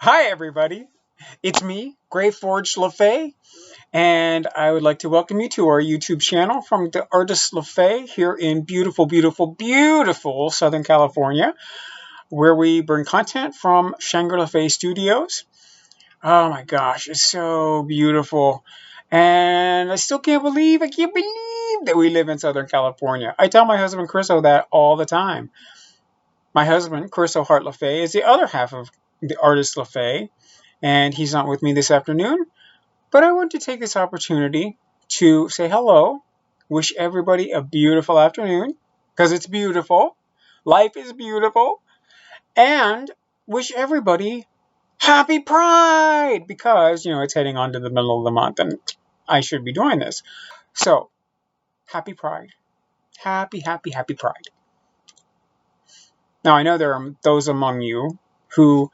Hi, everybody. It's me, Grey Forge LeFey, and I would like to welcome you to our YouTube channel from the artist LeFey here in beautiful, beautiful, beautiful Southern California, where we bring content from Shangri LeFey Studios. Oh my gosh, it's so beautiful. And I can't believe that we live in Southern California. I tell my husband Chriso that all the time. My husband, Chriso Hart LeFey, is the other half of the artist LeFey, and he's not with me this afternoon. But I want to take this opportunity to say hello, wish everybody a beautiful afternoon, because it's beautiful. Life is beautiful. And wish everybody happy Pride, because, it's heading on to the middle of the month, and I should be doing this. So, happy Pride. Happy, happy, happy Pride. Now, I know there are those among you who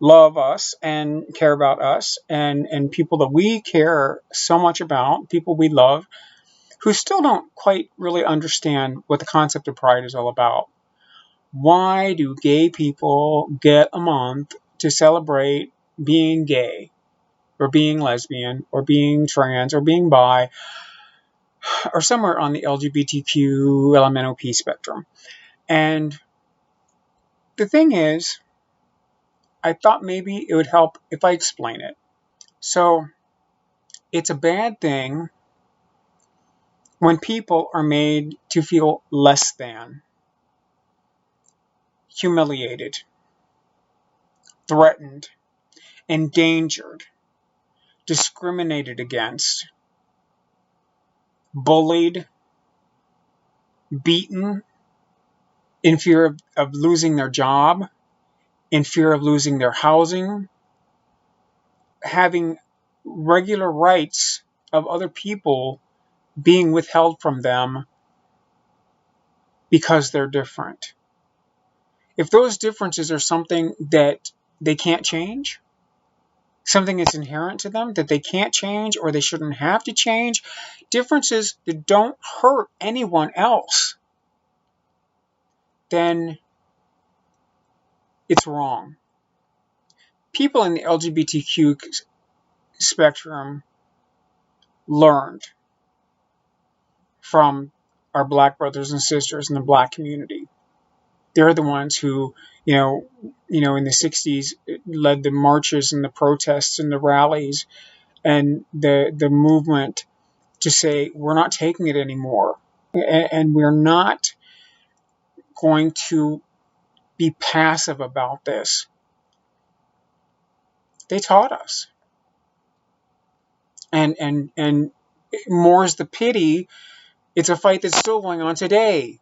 love us and care about us and people that we care so much about, people we love, who still don't quite really understand what the concept of pride is all about. Why do gay people get a month to celebrate being gay or being lesbian or being trans or being bi or somewhere on the LGBTQ LMNOP spectrum? And the thing is, I thought maybe it would help if I explain it. So, it's a bad thing when people are made to feel less than, humiliated, threatened, endangered, discriminated against, bullied, beaten, in fear of losing their job, in fear of losing their housing, having regular rights of other people being withheld from them because they're different. If those differences are something that they can't change, something that's inherent to them that they can't change or they shouldn't have to change, differences that don't hurt anyone else, then it's wrong. People in the LGBTQ spectrum learned from our black brothers and sisters in the black community. They're the ones who, in the 60s led the marches and the protests and the rallies and the movement to say, we're not taking it anymore. And we're not going to be passive about this. They taught us. And more's the pity, it's a fight that's still going on today.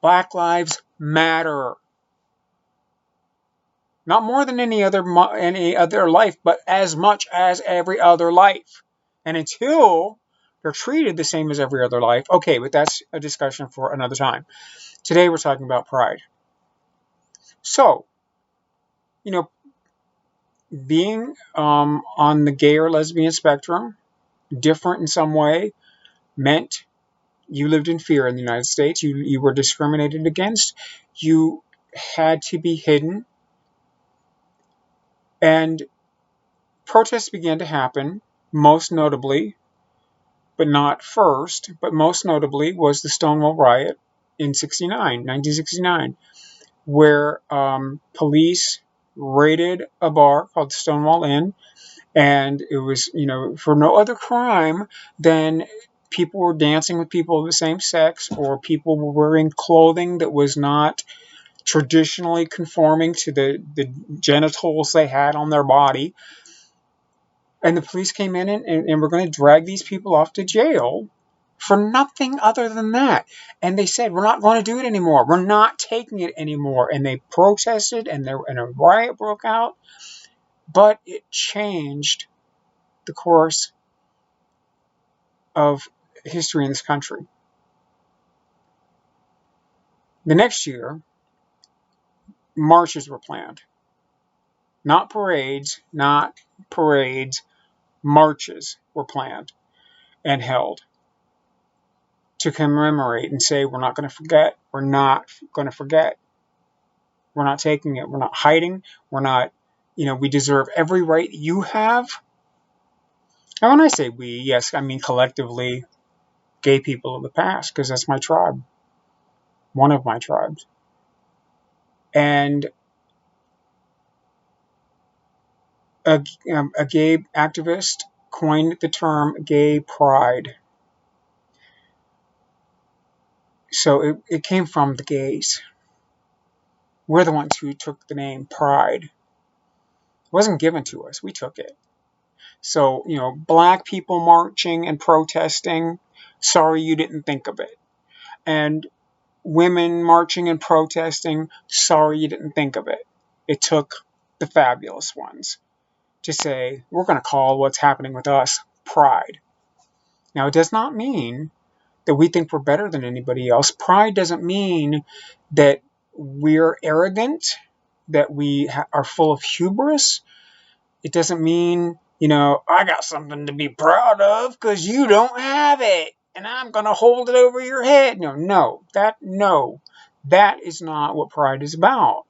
Black lives matter. Not more than any other life, but as much as every other life. And until they're treated the same as every other life, okay, but that's a discussion for another time. Today we're talking about pride. So, being on the gay or lesbian spectrum, different in some way, meant you lived in fear in the United States. You were discriminated against. You had to be hidden. And protests began to happen, most notably, but not first, but most notably was the Stonewall Riot in 1969, where police raided a bar called Stonewall Inn. And it was, for no other crime than people were dancing with people of the same sex, or people were wearing clothing that was not traditionally conforming to the genitals they had on their body. And the police came in and were going to drag these people off to jail for nothing other than that. And they said, we're not going to do it anymore. We're not taking it anymore. And they protested, and a riot broke out. But it changed the course of history in this country. The next year, marches were planned. Not parades, marches were planned and held to commemorate and say, we're not going to forget, we're not going to forget. We're not taking it, we're not hiding, we're not we deserve every right you have. And when I say we, yes, I mean collectively gay people of the past, because that's my tribe, one of my tribes. And a gay activist coined the term gay pride. So it came from the gays. We're the ones who took the name pride. It wasn't given to us. We took it. So, black people marching and protesting, sorry you didn't think of it. And women marching and protesting, sorry you didn't think of it. It took the fabulous ones to say, we're going to call what's happening with us pride. Now, it does not mean that we think we're better than anybody else. Pride doesn't mean that we're arrogant, that we are full of hubris. It doesn't mean, I got something to be proud of because you don't have it and I'm going to hold it over your head. No. That is not what pride is about.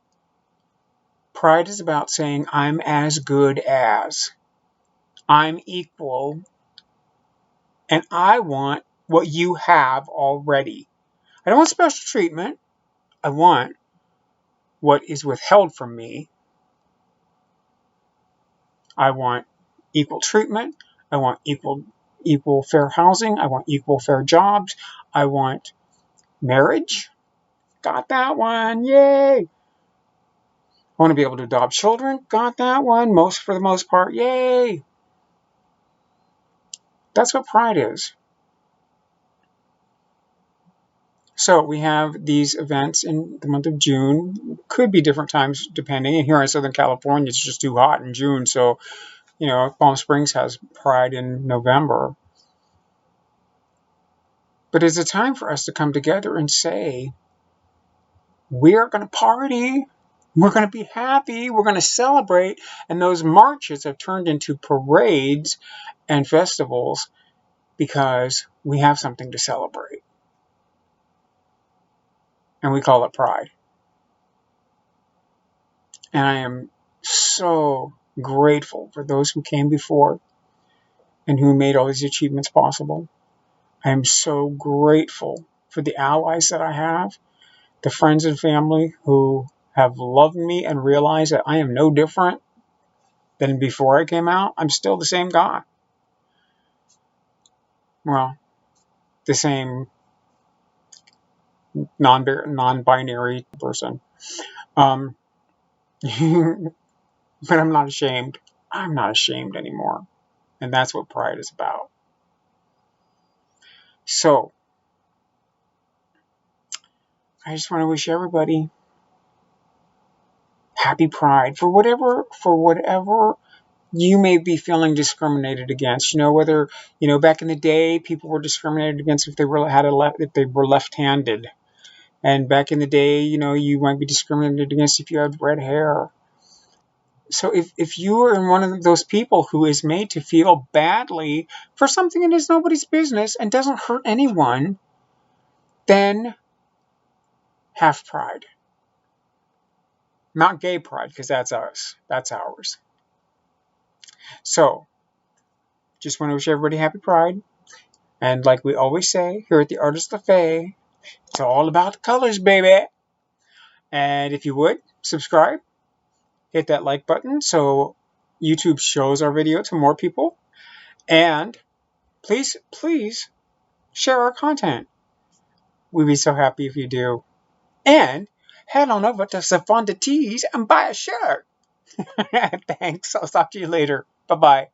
Pride is about saying, I'm as good as. I'm equal. And I want what you have already. I don't want special treatment. I want what is withheld from me. I want equal treatment. I want equal fair housing. I want equal fair jobs. I want marriage. Got that one. Yay. I want to be able to adopt children. Got that one. For the most part. Yay. That's what pride is. So we have these events in the month of June. Could be different times depending. And here in Southern California, it's just too hot in June. So, Palm Springs has Pride in November. But it's a time for us to come together and say, we're going to party. We're going to be happy. We're going to celebrate. And those marches have turned into parades and festivals because we have something to celebrate. And we call it Pride. And I am so grateful for those who came before and who made all these achievements possible. I am so grateful for the allies that I have, the friends and family who have loved me and realized that I am no different than before I came out. I'm still the same guy. Well, the same non-binary person. But I'm not ashamed. I'm not ashamed anymore. And that's what pride is about. So, I just want to wish everybody happy Pride for whatever you may be feeling discriminated against. Whether back in the day people were discriminated against if they were left-handed, and back in the day you might be discriminated against if you had red hair. So if you are one of those people who is made to feel badly for something that is nobody's business and doesn't hurt anyone, then have pride. Not gay pride, because that's ours. That's ours. So, just want to wish everybody happy Pride. And like we always say here at the Artist LeFey, it's all about the colors, baby. And if you would, subscribe. Hit that like button so YouTube shows our video to more people. And please share our content. We'd be so happy if you do. And head on over to Safonda Tees and buy a shirt. Thanks. I'll talk to you later. Bye-bye.